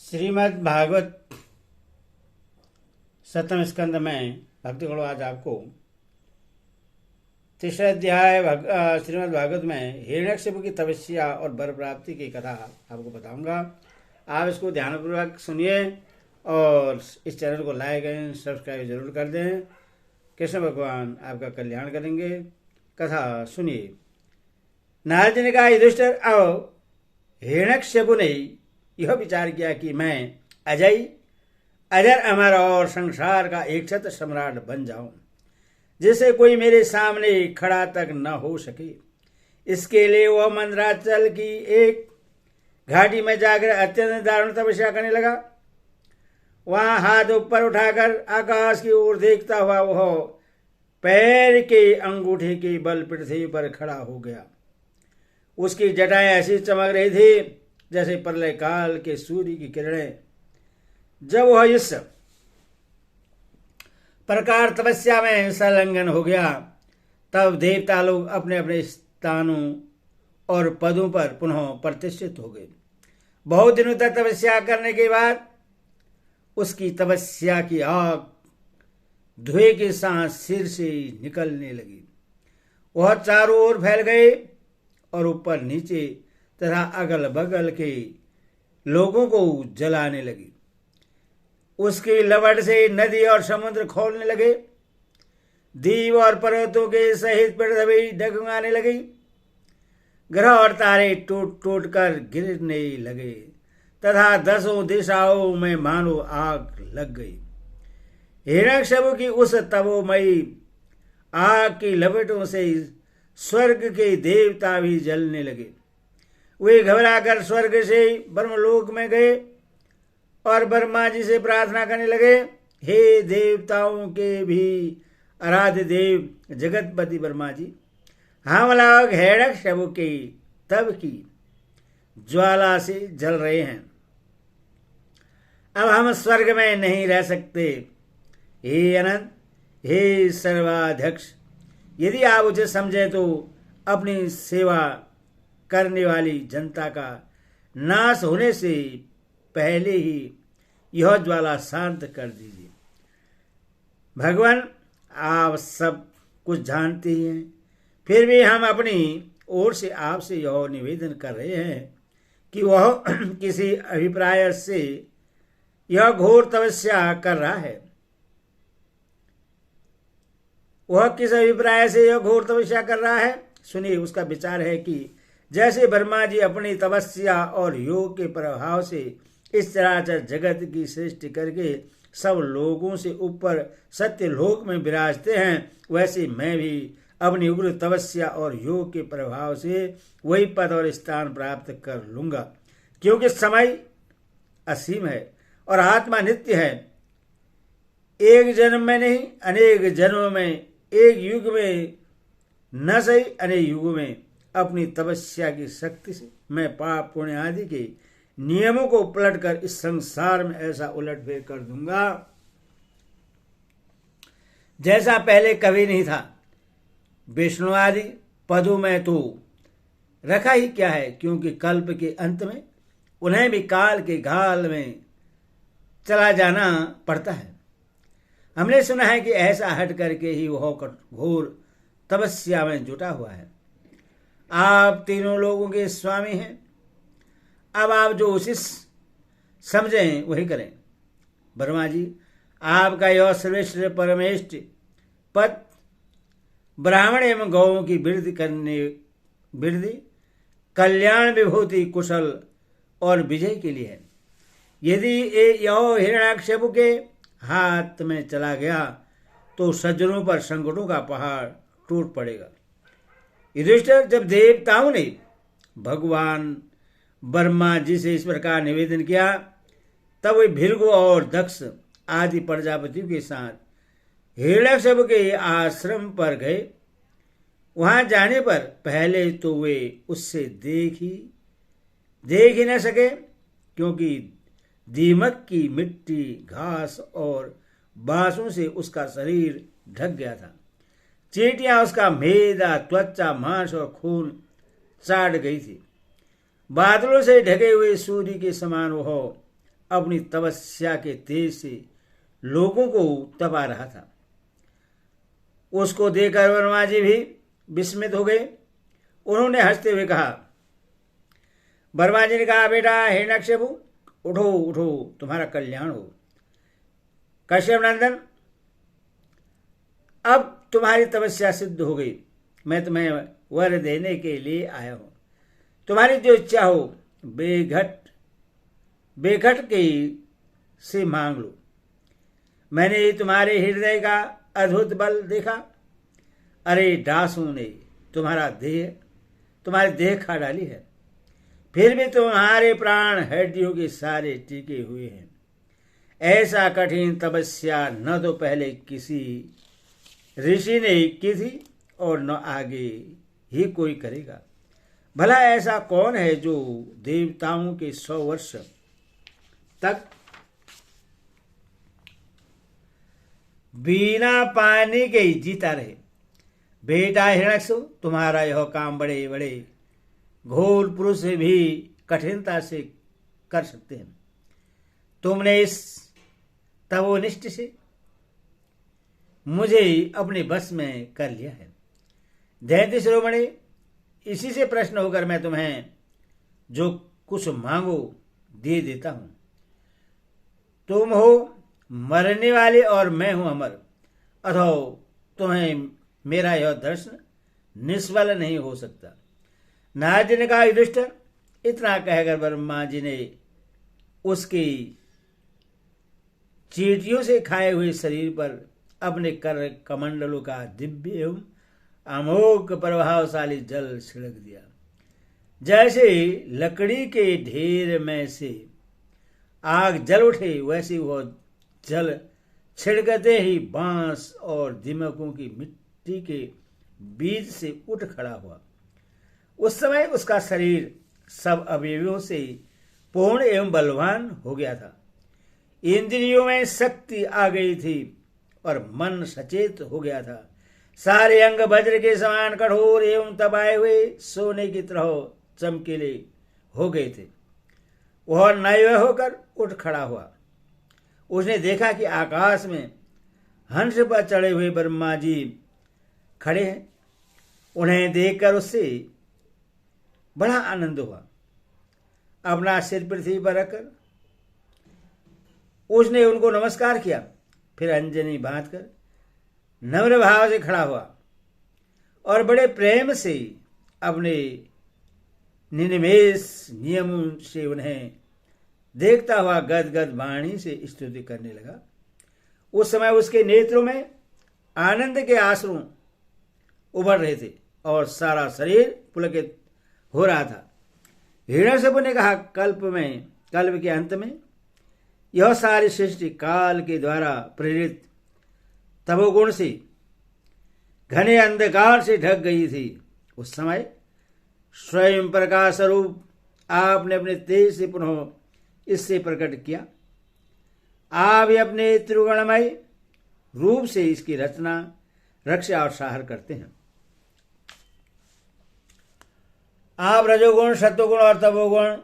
श्रीमद् भागवत सप्तम स्कंद में भक्तगणों आज आपको तीसरा अध्याय श्रीमद् भागवत में हिरण्यकशिपु की तपस्या और वर प्राप्ति की कथा आपको बताऊंगा। आप इसको ध्यानपूर्वक सुनिए और इस चैनल को लाइक एंड सब्सक्राइब जरूर कर दें। कृष्ण भगवान आपका कल्याण करेंगे। कथा सुनिए। नारद जी ने कहा, युधिष्ठिर, अब हिरण्यकशिपु ने यह विचार किया कि मैं अजर अमर और संसार का एक छत्र सम्राट बन जाऊं, जिससे कोई मेरे सामने खड़ा तक न हो सके। इसके लिए वह मंदराचल की एक घाटी में जाकर अत्यंत दारुण तपस्या करने लगा। वहां हाथ ऊपर उठाकर आकाश की ओर देखता हुआ वह पैर के अंगूठे के बल पृथ्वी पर खड़ा हो गया। उसकी जटाएं ऐसी चमक रही थी जैसे प्रलय काल के सूर्य की किरणें। जब वह इस प्रकार तपस्या में संलग्न हो गया, तब देवता लोग अपने अपने स्थानों और पदों पर पुनः प्रतिष्ठित हो गए। बहुत दिनों तक तपस्या करने के बाद उसकी तपस्या की आग धुएं के साथ सिर से निकलने लगी। वह चारों ओर फैल गए और ऊपर नीचे तथा अगल बगल के लोगों को जलाने लगी। उसकी लपट से नदी और समुद्र खोलने लगे। द्वीप और पर्वतों के सहित पृथ्वी डगमगाने लगी। ग्रह और तारे टूट टूट कर गिरने लगे तथा दसों दिशाओं में मानो आग लग गई। हिरण्यकशिपु की उस तपोमयी आग की लपटों से स्वर्ग के देवता भी जलने लगे। वे घबराकर स्वर्ग से ब्रह्मलोक में गए और ब्रह्मा जी से प्रार्थना करने लगे, हे देवताओं के भी आराध्य देव जगतपति ब्रह्मा जी, हम लोग हिरण्यकशिपु के तप की ज्वाला से जल रहे हैं। अब हम स्वर्ग में नहीं रह सकते। हे अनंत, हे सर्वाध्यक्ष, यदि आप उसे समझे तो अपनी सेवा करने वाली जनता का नाश होने से पहले ही यह ज्वाला शांत कर दीजिए। भगवान, आप सब कुछ जानते ही हैं, फिर भी हम अपनी ओर से आपसे यह निवेदन कर रहे हैं कि वह किसी अभिप्राय से यह घोर तपस्या कर रहा है। वह किस अभिप्राय से यह घोर तपस्या कर रहा है? सुनिए। उसका विचार है कि जैसे ब्रह्मा जी अपनी तपस्या और योग के प्रभाव से इस चराचर जगत की सृष्टि करके सब लोगों से ऊपर सत्य लोक में विराजते हैं, वैसे मैं भी अपनी उग्र तपस्या और योग के प्रभाव से वही पद और स्थान प्राप्त कर लूंगा। क्योंकि समय असीम है और आत्मा नित्य है। एक जन्म में नहीं, अनेक जन्मों में, एक युग में न सही अनेक युगों में अपनी तपस्या की शक्ति से मैं पाप पुण्य आदि के नियमों को पलटकर इस संसार में ऐसा उलटफेर कर दूंगा जैसा पहले कभी नहीं था। विष्णु आदि पदों में तो रखा ही क्या है, क्योंकि कल्प के अंत में उन्हें भी काल के घाल में चला जाना पड़ता है। हमने सुना है कि ऐसा हट करके ही वह घोर तपस्या में जुटा हुआ है। आप तीनों लोगों के स्वामी हैं। अब आप जो उचित समझें वही करें। ब्रह्मा जी, आपका यह श्रेष्ठ परमेष्ठ पद ब्राह्मण एवं गौओं की वृद्धि कल्याण विभूति कुशल और विजय के लिए है। यदि यह हिरण्यकशिपु के हाथ में चला गया तो सज्जनों पर संकटों का पहाड़ टूट पड़ेगा। युधिष्ठिर, जब देवताओं ने भगवान ब्रह्मा जी से इस प्रकार निवेदन किया, तब वे भृगु और दक्ष आदि प्रजापतियों के साथ हिरण्यकशिपु के आश्रम पर गए। वहां जाने पर पहले तो वे उससे देख ही न सके, क्योंकि दीमक की मिट्टी, घास और बांसों से उसका शरीर ढक गया था। चींटियां उसका मेदा, त्वचा, मांस और खून चाट गई थी। बादलों से ढके हुए सूर्य के समान वह अपनी तपस्या के तेज से लोगों को तपा रहा था। उसको देखकर वर्मा जी भी विस्मित हो गए। उन्होंने हंसते हुए कहा, वर्मा जी ने कहा, बेटा हिरण्यकशिपु, उठो उठो, तुम्हारा कल्याण हो। कश्यप नंदन, अब तुम्हारी तपस्या सिद्ध हो गई। मैं तुम्हें वर देने के लिए आया हूं। तुम्हारी जो इच्छा हो बेघट के से मांग लो। मैंने तुम्हारे हृदय का अद्भुत बल देखा। अरे दासों ने तुम्हारी देह खा डाली है, फिर भी तुम्हारे प्राण हड्डियों के सारे टिके हुए हैं। ऐसा कठिन तपस्या न तो पहले किसी ऋषि ने की थी और न आगे ही कोई करेगा। भला ऐसा कौन है जो देवताओं के 100 वर्ष तक बिना पानी के जीता रहे। बेटा हिरण्यकशिपु, तुम्हारा यह काम बड़े बड़े घोर पुरुष भी कठिनता से कर सकते हैं। तुमने इस तपोनिष्ठ से मुझे अपने बस में कर लिया है। दैत्य शिरोमणि, इसी से प्रश्न होकर मैं तुम्हें जो कुछ मांगो दे देता हूं। तुम हो मरने वाले और मैं हूं अमर, अथवा तुम्हें मेरा यह दर्शन निष्फल नहीं हो सकता। नारद जी ने कहा, युधिष्ठिर, इतना कहकर ब्रह्मा जी ने उसकी चींटियों से खाए हुए शरीर पर अपने कर कमंडलों का दिव्य एवं अमोघ प्रभावशाली जल छिड़क दिया। जैसे लकड़ी के ढेर में से आग जल उठे, वैसे वह जल छिड़कते ही बांस और दीमकों की मिट्टी के बीच से उठ खड़ा हुआ। उस समय उसका शरीर सब अवयवों से पूर्ण एवं बलवान हो गया था। इंद्रियों में शक्ति आ गई थी और मन सचेत हो गया था। सारे अंग वज्र के समान कठोर एवं तपाए हुए सोने की तरह चमकीले हो गए थे। वह नय होकर उठ खड़ा हुआ। उसने देखा कि आकाश में हंस पर चढ़े हुए ब्रह्मा जी खड़े हैं। उन्हें देखकर उससे बड़ा आनंद हुआ। अपना सिर पृथ्वी पर रखकर उसने उनको नमस्कार किया, फिर अंजनी बांधकर नम्र भाव से खड़ा हुआ और बड़े प्रेम से अपने निनिमेष नियम से उन्हें देखता हुआ गदगद वाणी से स्तुति करने लगा। उस समय उसके नेत्रों में आनंद के आंसू उभर रहे थे और सारा शरीर पुलकित हो रहा था। हिरण्यकशिपु ने कहा, कल्प के अंत में यह सारी सृष्टि काल के द्वारा प्रेरित तमोगुण से घने अंधकार से ढक गई थी। उस समय स्वयं प्रकाश स्वरूप आपने अपने तेज से पुनः इससे प्रकट किया। आप ही अपने त्रिगुणमय रूप से इसकी रचना, रक्षा और सहार करते हैं। आप रजोगुण, सत्वगुण और तमोगुण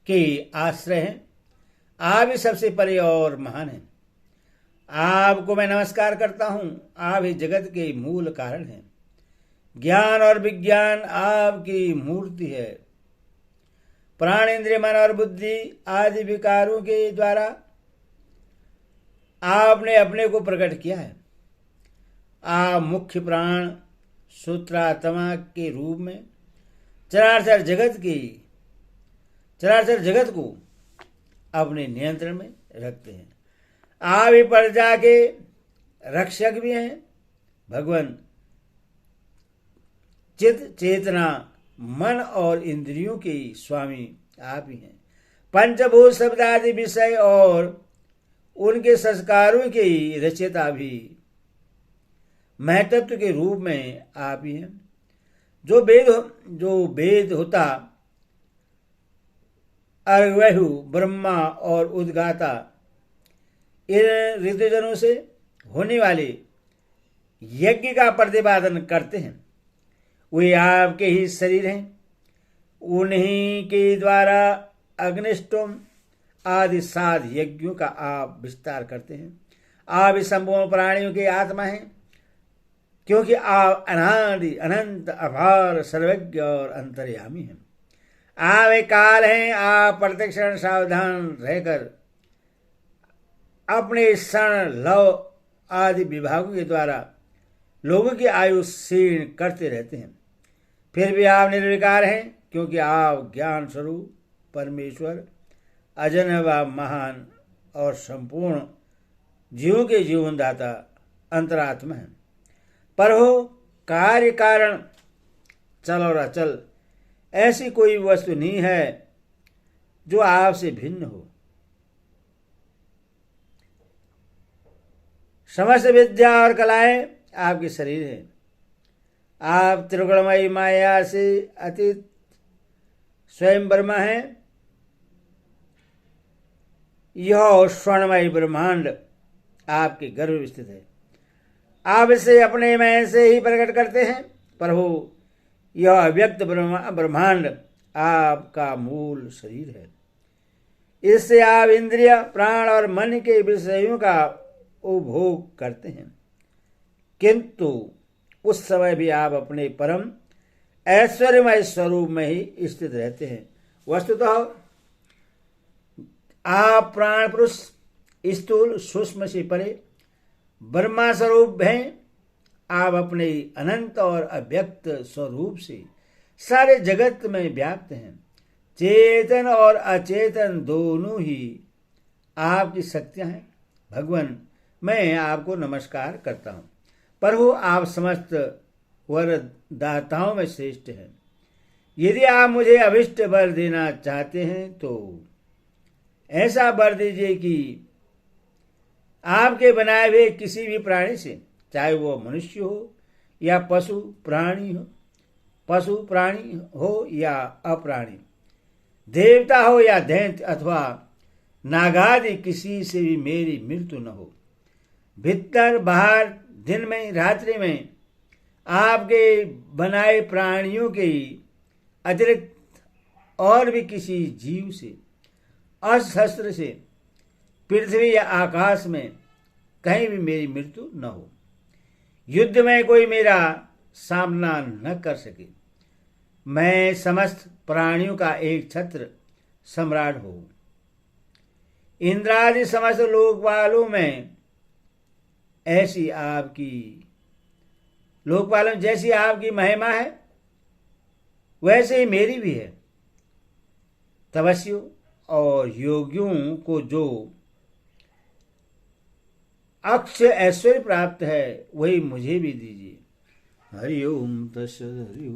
के आश्रय हैं। आप ही सबसे परे और महान हैं। आपको मैं नमस्कार करता हूं। आप ही जगत के मूल कारण हैं। ज्ञान और विज्ञान आपकी मूर्ति है। प्राण, इंद्रिय, मन और बुद्धि आदि विकारों के द्वारा आपने अपने को प्रकट किया है। आप मुख्य प्राण सूत्रात्मा के रूप में चराचर जगत को अपने नियंत्रण में रखते हैं। आप ही प्रजा के रक्षक भी हैं। भगवान चित्त, चेतना, मन और इंद्रियों के स्वामी आप ही हैं। पंचभूत शब्द आदि विषय और उनके संस्कारों की रचयिता भी महतत्व के रूप में आप ही हैं। जो वेद होता अर्वहु, ब्रह्मा और उद्गाता इन ऋतुजनों से होने वाले यज्ञ का प्रतिपादन करते हैं। वे आपके ही शरीर हैं। उन्हीं के द्वारा अग्निष्टोम आदि 7 यज्ञों का आप विस्तार करते हैं। आप इस संपूर्ण प्राणियों की आत्मा हैं, क्योंकि आप अनादि अनंत अपार सर्वज्ञ और अंतर्यामी हैं। आप एक काल हैं। आप प्रत्यक्ष सावधान रहकर अपने क्षण लव आदि विभागों के द्वारा लोगों की आयु क्षीण करते रहते हैं। फिर भी आप निर्विकार हैं, क्योंकि आप ज्ञान स्वरूप परमेश्वर अजन्य व महान और संपूर्ण जीवों के जीवनदाता अंतरात्मा है। पर हो कार्य कारण चल और अचल ऐसी कोई वस्तु नहीं है जो आपसे भिन्न हो। समस्त विद्या और कलाएं आपके शरीर है। आप त्रिगुणमयी माया से अतीत स्वयं ब्रह्मा है। यह स्वर्णमयी ब्रह्मांड आपके गर्भ में स्थित है। आप इसे अपने में से ही प्रकट करते हैं। प्रभु, यह अव्यक्त ब्रह्मांड आपका मूल शरीर है। इससे आप इंद्रिय, प्राण और मन के विषयों का उपभोग करते हैं, किंतु उस समय भी आप अपने परम ऐश्वर्यमय स्वरूप में ही स्थित रहते हैं। वस्तुतः आप प्राण पुरुष स्थूल सूक्ष्म से परे ब्रह्मा स्वरूप हैं। आप अपने अनंत और अव्यक्त स्वरूप से सारे जगत में व्याप्त हैं। चेतन और अचेतन दोनों ही आपकी शक्तियां हैं। भगवान, मैं आपको नमस्कार करता हूं। प्रभु, आप समस्त वरदाताओं में श्रेष्ठ हैं। यदि आप मुझे अभिष्ट वर देना चाहते हैं तो ऐसा वर दीजिए कि आपके बनाए हुए किसी भी प्राणी से, चाहे वो मनुष्य हो या पशु प्राणी हो या अप्राणी, देवता हो या दैत्य अथवा नागादि, किसी से भी मेरी मृत्यु न हो। भीतर बाहर, दिन में रात्रि में आपके बनाए प्राणियों के अतिरिक्त और भी किसी जीव से, अस्त्र से, पृथ्वी या आकाश में कहीं भी मेरी मृत्यु न हो। युद्ध में कोई मेरा सामना न कर सके। मैं समस्त प्राणियों का एक छत्र सम्राट हो। इंद्रादि समस्त लोकपालों में जैसी आपकी महिमा है, वैसे ही मेरी भी है। तपस्वियों और योगियों को जो अक्षय ऐश्वर्य प्राप्त है, वही मुझे भी दीजिए। हरि ओम तत्सत्।